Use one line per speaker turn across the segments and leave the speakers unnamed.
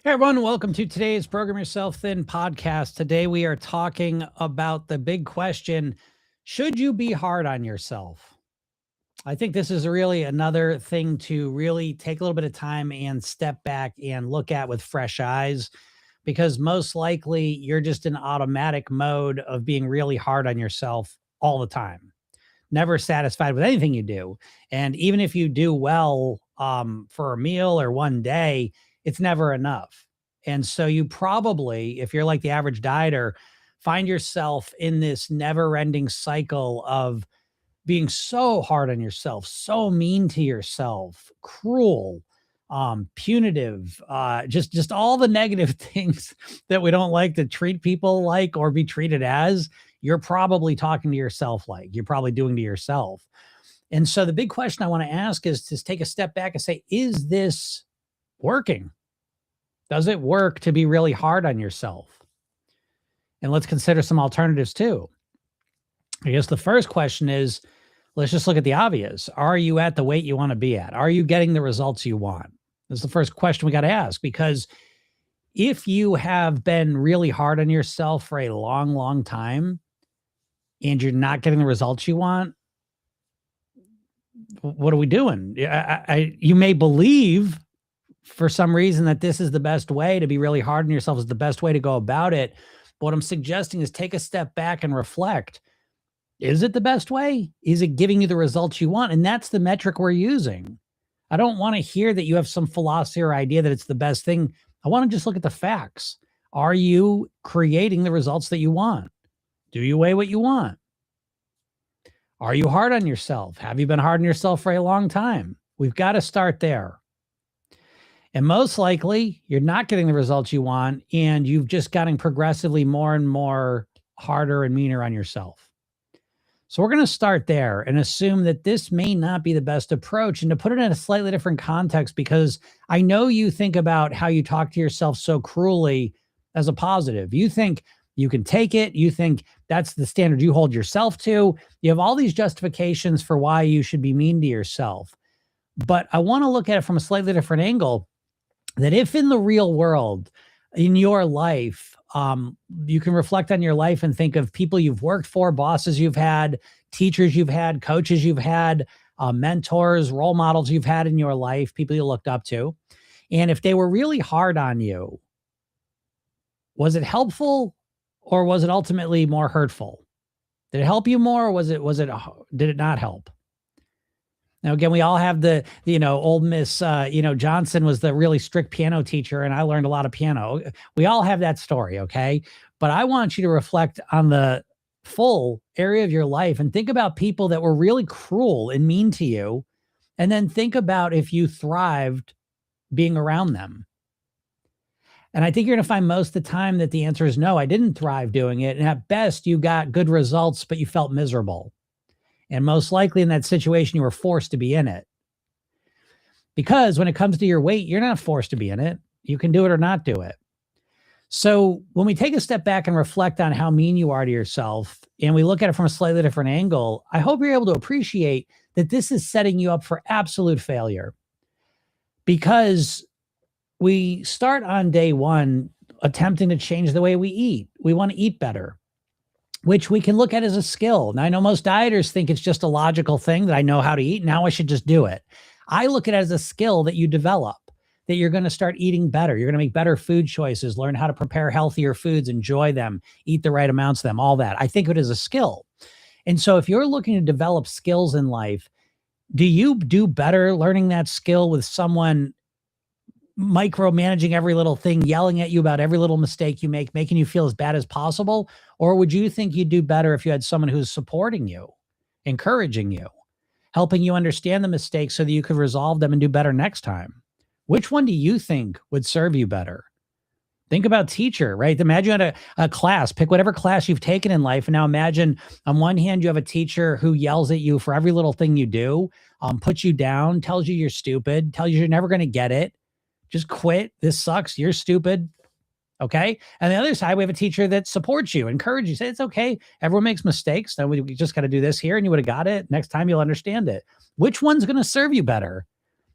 Hey everyone, welcome to today's Program Yourself Thin podcast. Today we are talking about the big question, should you be hard on yourself? I think this is really another thing to really take a little bit of time and step back and look at with fresh eyes, because most likely you're just in automatic mode of being really hard on yourself all the time, never satisfied with anything you do. And even if you do well for a meal or one day, it's never enough. And so you probably, if you're like the average dieter, find yourself in this never ending cycle of being so hard on yourself, so mean to yourself, cruel, punitive, just all the negative things that we don't like to treat people like or be treated as. You're probably talking to yourself like you're probably doing to yourself. And so the big question I want to ask is to take a step back and say, is this working? Does it work to be really hard on yourself? And let's consider some alternatives too. I guess the first question is, let's just look at the obvious. Are you at the weight you want to be at? Are you getting the results you want? That's the first question we got to ask, because if you have been really hard on yourself for a long, long time and you're not getting the results you want, what are we doing? You may believe for some reason that this is the best way to be really hard on yourself, is the best way to go about it. But what I'm suggesting is take a step back and reflect. Is it the best way? Is it giving you the results you want? And that's the metric we're using. I don't want to hear that you have some philosophy or idea that it's the best thing. I want to just look at the facts. Are you creating the results that you want? Do you weigh what you want? Are you hard on yourself? Have you been hard on yourself for a long time? We've got to start there. And most likely, you're not getting the results you want, and you've just gotten progressively more and more harder and meaner on yourself. So we're going to start there and assume that this may not be the best approach, and to put it in a slightly different context, because I know you think about how you talk to yourself so cruelly as a positive. You think you can take it. You think that's the standard you hold yourself to. You have all these justifications for why you should be mean to yourself. But I want to look at it from a slightly different angle, that if in the real world, in your life, you can reflect on your life and think of people you've worked for, bosses you've had, teachers you've had, coaches you've had, mentors, role models you've had in your life, people you looked up to. And if they were really hard on you, was it helpful or was it ultimately more hurtful? Did it help you more, or did it not help? Now, again, we all have the old Miss, Johnson was the really strict piano teacher, and I learned a lot of piano. We all have that story, okay? But I want you to reflect on the full area of your life and think about people that were really cruel and mean to you, and then think about if you thrived being around them. And I think you're going to find most of the time that the answer is no, I didn't thrive doing it. And at best, you got good results, but you felt miserable. And most likely in that situation, you were forced to be in it. Because when it comes to your weight, you're not forced to be in it. You can do it or not do it. So when we take a step back and reflect on how mean you are to yourself, and we look at it from a slightly different angle, I hope you're able to appreciate that this is setting you up for absolute failure. Because we start on day one attempting to change the way we eat. We want to eat better, which we can look at as a skill. Now, I know most dieters think it's just a logical thing that I know how to eat. Now I should just do it. I look at it as a skill that you develop, that you're going to start eating better. You're going to make better food choices, learn how to prepare healthier foods, enjoy them, eat the right amounts of them, all that. I think of it as a skill. And so if you're looking to develop skills in life, do you do better learning that skill with someone micromanaging every little thing, yelling at you about every little mistake you make, making you feel as bad as possible? Or would you think you'd do better if you had someone who's supporting you, encouraging you, helping you understand the mistakes so that you could resolve them and do better next time? Which one do you think would serve you better? Think about teacher, right? Imagine you had a class, pick whatever class you've taken in life. And now imagine on one hand, you have a teacher who yells at you for every little thing you do, puts you down, tells you you're stupid, tells you you're never going to get it. Just quit. This sucks. You're stupid. Okay. And the other side, we have a teacher that supports you, encourages you, say, it's okay. Everyone makes mistakes. Then we just got to do this here and you would have got it. Next time you'll understand it. Which one's going to serve you better?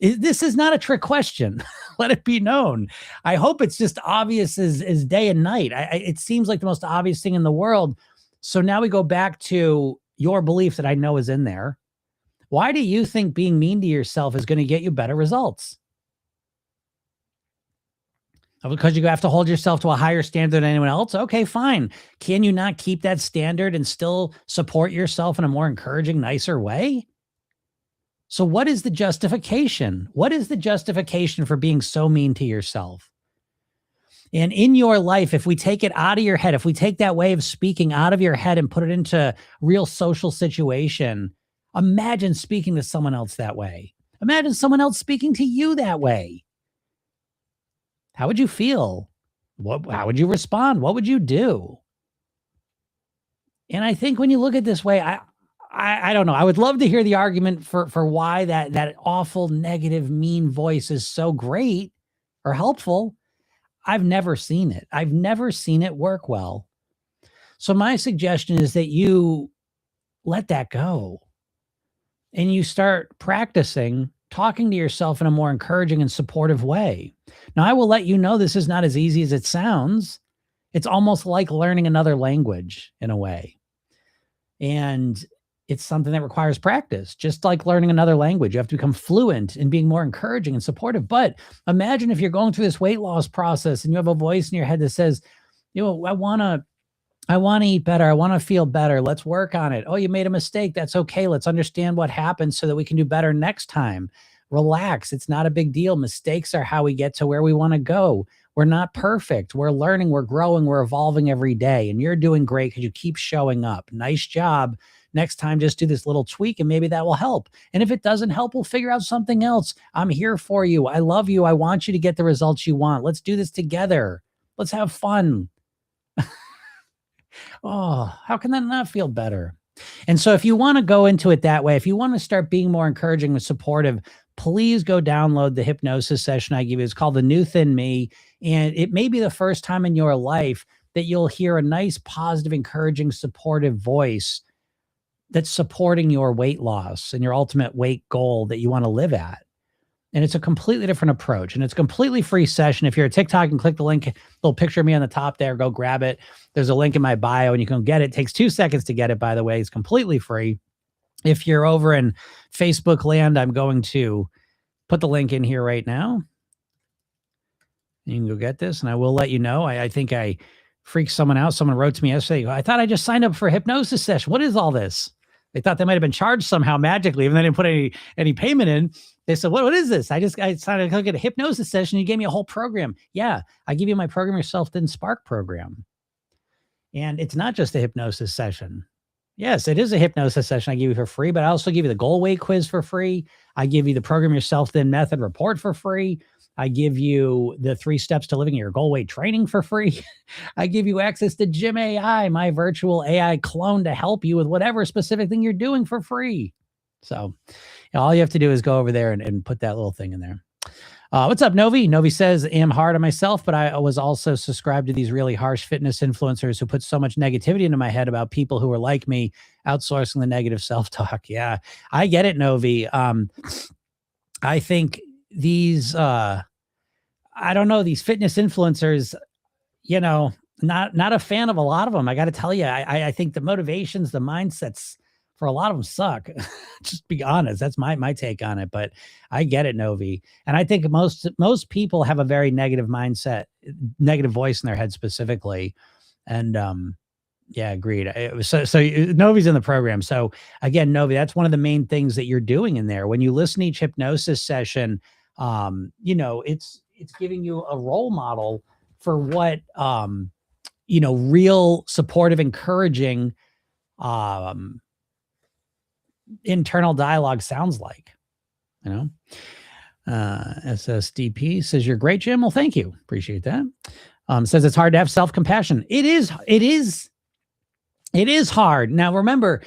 This is not a trick question. Let it be known. I hope it's just obvious as day and night. It seems like the most obvious thing in the world. So now we go back to your belief that I know is in there. Why do you think being mean to yourself is going to get you better results? Because you have to hold yourself to a higher standard than anyone else? Okay, fine. Can you not keep that standard and still support yourself in a more encouraging, nicer way? So, what is the justification? What is the justification for being so mean to yourself? And in your life, if we take it out of your head, if we take that way of speaking out of your head and put it into real social situation, imagine speaking to someone else that way. Imagine someone else speaking to you that way. How would you feel? How would you respond? What would you do? And I think when you look at this way, I don't know. I would love to hear the argument for why that awful, negative, mean voice is so great or helpful. I've never seen it. I've never seen it work well. So my suggestion is that you let that go and you start practicing talking to yourself in a more encouraging and supportive way. Now, I will let you know this is not as easy as it sounds. It's almost like learning another language in a way. And it's something that requires practice, just like learning another language. You have to become fluent in being more encouraging and supportive. But imagine if you're going through this weight loss process and you have a voice in your head that says, I want to eat better. I want to feel better. Let's work on it. Oh, you made a mistake. That's okay. Let's understand what happened so that we can do better next time. Relax. It's not a big deal. Mistakes are how we get to where we want to go. We're not perfect. We're learning, we're growing, we're evolving every day. And you're doing great because you keep showing up. Nice job. Next time, just do this little tweak and maybe that will help. And if it doesn't help, we'll figure out something else. I'm here for you. I love you. I want you to get the results you want. Let's do this together. Let's have fun. Oh, how can that not feel better? And so if you want to go into it that way, if you want to start being more encouraging and supportive, please go download the hypnosis session I give you. It's called The New Thin Me. And it may be the first time in your life that you'll hear a nice, positive, encouraging, supportive voice that's supporting your weight loss and your ultimate weight goal that you want to live at. And it's a completely different approach. And it's a completely free session. If you're a TikTok and click the link, little picture of me on the top there, go grab it. There's a link in my bio and you can get it. It takes 2 seconds to get it, by the way. It's completely free. If you're over in Facebook land, I'm going to put the link in here right now. You can go get this and I will let you know. I think I freaked someone out. Someone wrote to me yesterday, I thought I just signed up for a hypnosis session. What is all this? They thought they might have been charged somehow magically, even though they didn't put any payment in. They said, what is this? I signed up to get a hypnosis session. You gave me a whole program. Yeah, I give you my Program Yourself Then Spark program. And it's not just a hypnosis session. Yes, it is a hypnosis session I give you for free, but I also give you the goal weight quiz for free. I give you the Program Yourself Then method report for free. I give you the 3 steps to living your goal weight training for free. I give you access to Gym AI, my virtual AI clone to help you with whatever specific thing you're doing for free. So all you have to do is go over there and put that little thing in there. What's up, Novi? Novi says, am hard on myself, but I was also subscribed to these really harsh fitness influencers who put so much negativity into my head about people who are like me, outsourcing the negative self-talk. Yeah, I get it, Novi. I think these, I don't know, these fitness influencers, not a fan of a lot of them. I got to tell you, I think the motivations, the mindsets for a lot of them suck. Just be honest. That's my take on it, but I get it, Novi. And I think most people have a very negative mindset, negative voice in their head specifically. And, yeah, agreed. So Novi's in the program. So again, Novi, that's one of the main things that you're doing in there. When you listen to each hypnosis session, it's giving you a role model for what, real supportive, encouraging, internal dialogue sounds like. SSDP says, you're great, Jim. Well, thank you. Appreciate that. Says it's hard to have self-compassion. It is hard. Now, remember,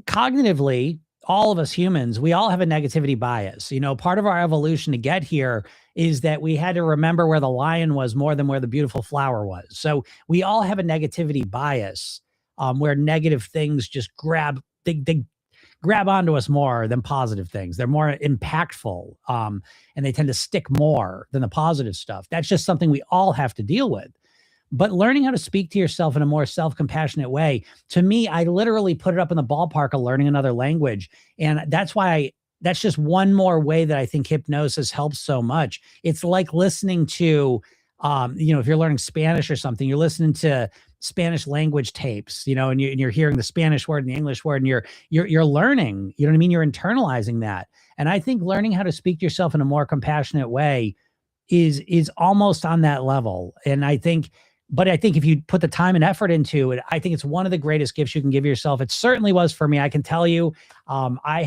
cognitively, all of us humans, we all have a negativity bias. Part of our evolution to get here is that we had to remember where the lion was more than where the beautiful flower was. So we all have a negativity bias, where negative things just they grab onto us more than positive things. They're more impactful, and they tend to stick more than the positive stuff. That's just something we all have to deal with. But learning how to speak to yourself in a more self-compassionate way, to me, I literally put it up in the ballpark of learning another language. And that's why that's just one more way that I think hypnosis helps so much. It's like listening to, if you're learning Spanish or something, you're listening to Spanish language tapes, and you're hearing the Spanish word and the English word, and you're learning, you know what I mean? You're internalizing that. And I think learning how to speak to yourself in a more compassionate way is almost on that level. And I think if you put the time and effort into it, I think it's one of the greatest gifts you can give yourself. It certainly was for me. I can tell you, I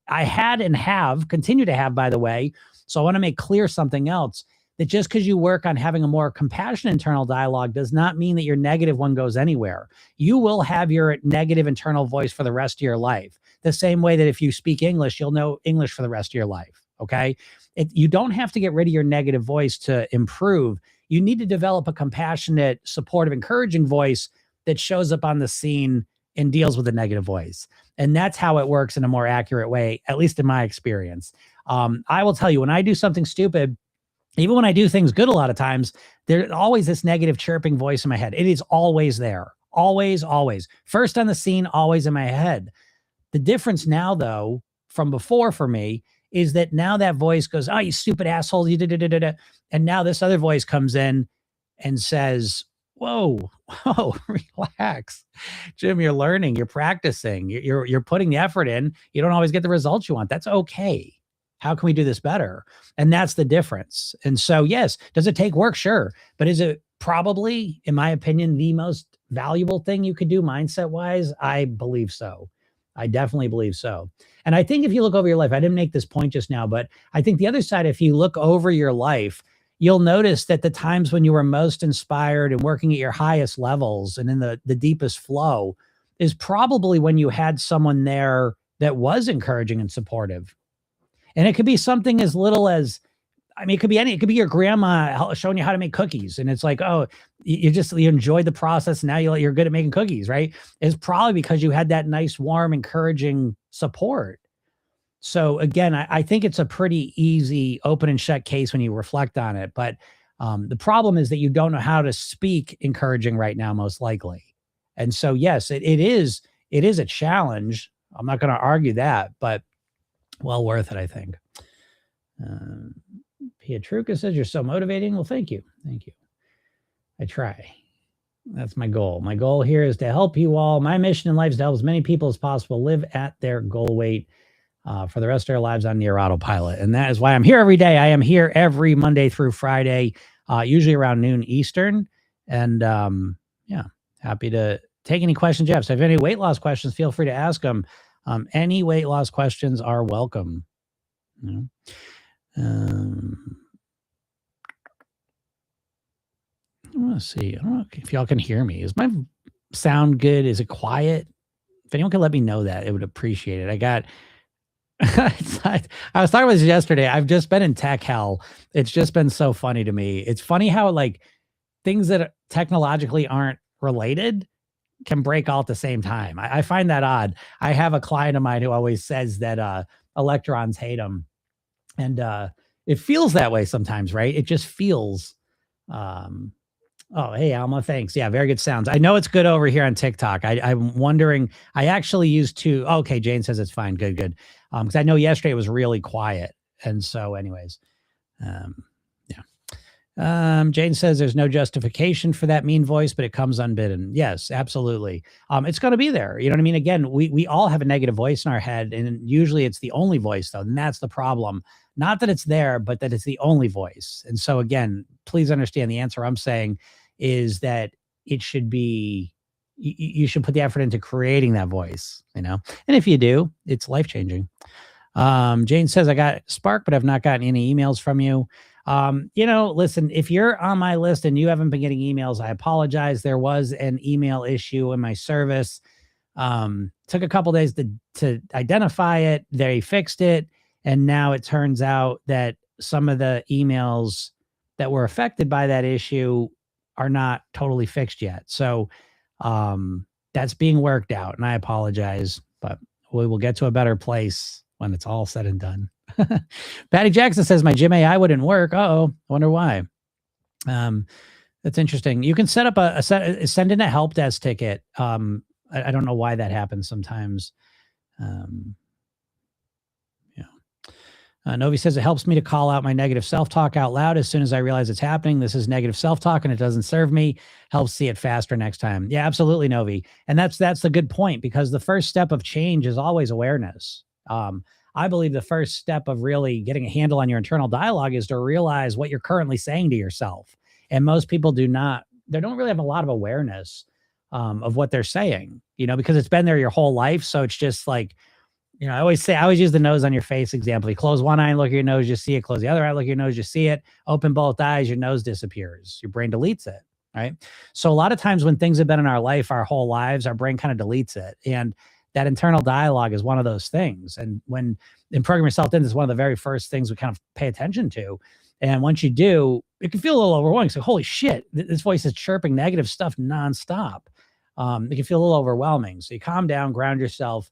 had and have, continue to have, by the way. So I want to make clear something else, that just because you work on having a more compassionate internal dialogue does not mean that your negative one goes anywhere. You will have your negative internal voice for the rest of your life. The same way that if you speak English, you'll know English for the rest of your life. Okay. You don't have to get rid of your negative voice to improve. You need to develop a compassionate, supportive, encouraging voice that shows up on the scene and deals with the negative voice. And that's how it works in a more accurate way, at least in my experience. I will tell you, when I do something stupid, even when I do things good, a lot of times, there's always this negative chirping voice in my head. It is always there. Always, always. First on the scene, always in my head. The difference now, though, from before for me, is that now that voice goes, "Oh, you stupid asshole. You did." And now this other voice comes in and says, "Whoa, whoa, relax. Jim, you're learning, you're practicing, you're putting the effort in. You don't always get the results you want. That's okay. How can we do this better?" And that's the difference. And so, yes, does it take work? Sure. But is it probably, in my opinion, the most valuable thing you could do mindset wise? I believe so. I definitely believe so. And I think if you look over your life, I didn't make this point just now, but I think the other side, if you look over your life, you'll notice that the times when you were most inspired and working at your highest levels and in the deepest flow is probably when you had someone there that was encouraging and supportive. And it could be something as little as, it could be it could be your grandma showing you how to make cookies. And it's like, oh, you enjoyed the process. And now you're good at making cookies, right? It's probably because you had that nice, warm, encouraging support. So again, I think it's a pretty easy open and shut case when you reflect on it. But the problem is that you don't know how to speak encouraging right now, most likely. And so, yes, it is a challenge. I'm not going to argue that, but well worth it, I think. Pietruca says, "You're so motivating." Well, thank you. Thank you. I try. That's my goal. My goal here is to help you all. My mission in life is to help as many people as possible live at their goal weight for the rest of their lives on near autopilot. And that is why I'm here every day. I am here every Monday through Friday, usually around noon Eastern. And happy to take any questions you have. So if you have any weight loss questions, feel free to ask them. Any weight loss questions are welcome. I want to see. I don't know if y'all can hear me. Is my sound good? Is it quiet? If anyone could let me know that, it would appreciate it. I was talking about this yesterday. I've just been in tech hell. It's just been so funny to me. It's funny how like things that technologically aren't related can break all at the same time. I find that odd. I have a client of mine who always says that electrons hate him. And it feels that way sometimes, right? It just feels. Oh, hey, Alma, thanks. Yeah, very good sounds. I know it's good over here on TikTok. I'm wondering, I actually used to, okay, Jane says it's fine. Good, good. Because I know yesterday it was really quiet. And so anyways, Jane says there's no justification for that mean voice, but it comes unbidden. Yes, absolutely. It's going to be there. You know what I mean? Again, we all have a negative voice in our head, and usually it's the only voice, though. And that's the problem. Not that it's there, but that it's the only voice. And so again, please understand the answer I'm saying is that it should be, you should put the effort into creating that voice, And if you do, it's life-changing. Jane says, I got Spark, but I've not gotten any emails from you. Listen, if you're on my list and you haven't been getting emails, I apologize. There was an email issue in my service. Took a couple days to identify it. They fixed it. And now it turns out that some of the emails that were affected by that issue are not totally fixed yet. So that's being worked out, and I apologize, but we will get to a better place when it's all said and done. Patty Jackson says my gym AI wouldn't work. Uh-oh, I wonder why. That's interesting. You can set up send in a help desk ticket. I don't know why that happens sometimes. Yeah. Novi says it helps me to call out my negative self-talk out loud as soon as I realize it's happening. This is negative self-talk and it doesn't serve me. Helps see it faster next time. Yeah, absolutely, Novi. And that's the good point, because the first step of change is always awareness. I believe the first step of really getting a handle on your internal dialogue is to realize what you're currently saying to yourself. And most people they don't really have a lot of awareness of what they're saying, because it's been there your whole life. So it's just like, I always use the nose on your face example. You close one eye and look at your nose, you see it. Close the other eye, look at your nose, you see it. Open both eyes, your nose disappears. Your brain deletes it, right? So a lot of times when things have been in our life, our whole lives, our brain kind of deletes it. And that internal dialogue is one of those things. And when in Program Yourself In, this is one of the very first things we kind of pay attention to. And once you do, it can feel a little overwhelming. So, holy shit, this voice is chirping negative stuff nonstop. It can feel a little overwhelming. So you calm down, ground yourself.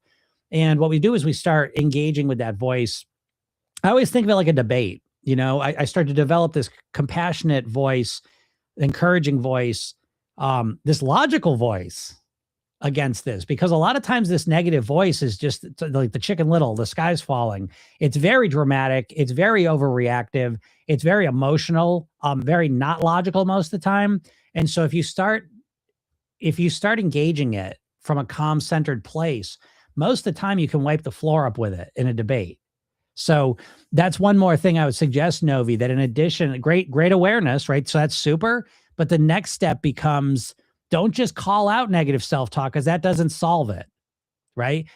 And what we do is we start engaging with that voice. I always think of it like a debate. I start to develop this compassionate voice, encouraging voice, this logical voice against this, because a lot of times this negative voice is just like the Chicken Little, the sky's falling. It's very dramatic. It's very overreactive. It's very emotional, very not logical most of the time. And so if you start engaging it from a calm, centered place, most of the time you can wipe the floor up with it in a debate. So that's one more thing I would suggest, Novi, that in addition, great awareness, right? So that's super. But the next step becomes, don't just call out negative self-talk, because that doesn't solve it, right?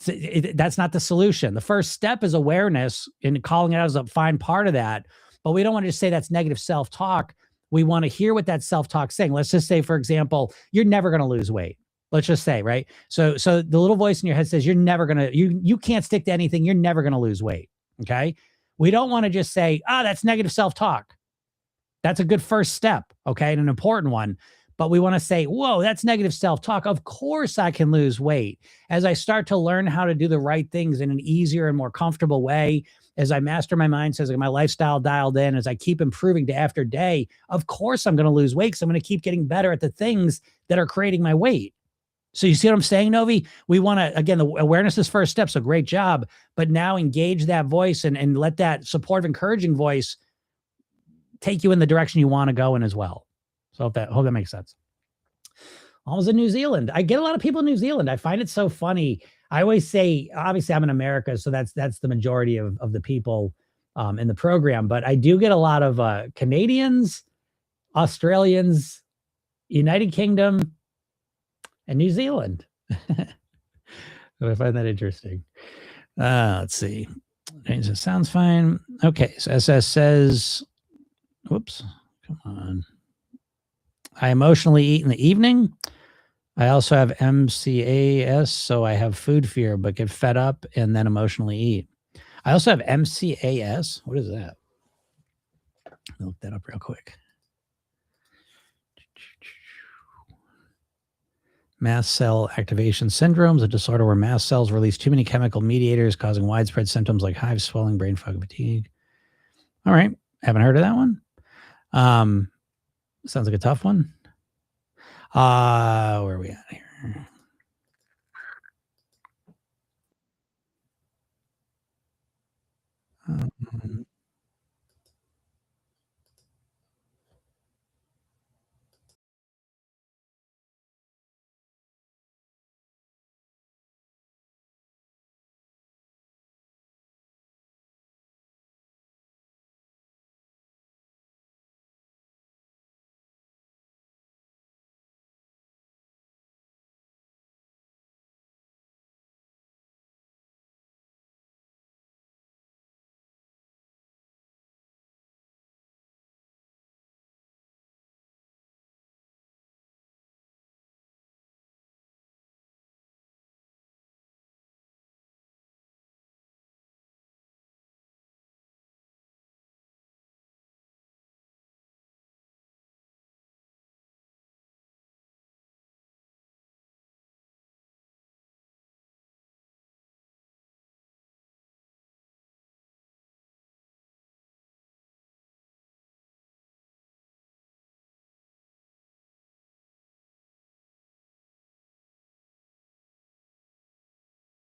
That's not the solution. The first step is awareness, and calling it out is a fine part of that. But we don't want to just say that's negative self-talk. We want to hear what that self-talk's saying. Let's just say, for example, you're never going to lose weight. Let's just say, right? So the little voice in your head says, you're never going to, you can't stick to anything. You're never going to lose weight. Okay. We don't want to just say, that's negative self-talk. That's a good first step. Okay. And an important one. But we want to say, whoa, that's negative self-talk. Of course I can lose weight. As I start to learn how to do the right things in an easier and more comfortable way, as I master my mindset, as I get my lifestyle dialed in, as I keep improving day after day, of course I'm going to lose weight, because I'm going to keep getting better at the things that are creating my weight. So you see what I'm saying, Novi? We want to, again, the awareness is first step. So great job. But now engage that voice and let that supportive, encouraging voice take you in the direction you want to go in as well. So hope that makes sense. I was in New Zealand. I get a lot of people in New Zealand. I find it so funny. I always say, obviously I'm in America, so that's the majority of the people in the program. But I do get a lot of Canadians, Australians, United Kingdom, and New Zealand. I find that interesting. Let's see. It sounds fine. Okay, so SS says, whoops, come on. I emotionally eat in the evening. I also have MCAS, so I have food fear, but get fed up and then emotionally eat. I also have MCAS. What is that? I'll look that up real quick. Mast cell activation syndrome is a disorder where mast cells release too many chemical mediators, causing widespread symptoms like hives, swelling, brain fog, fatigue. All right. Haven't heard of that one. Sounds like a tough one. Where are we at here?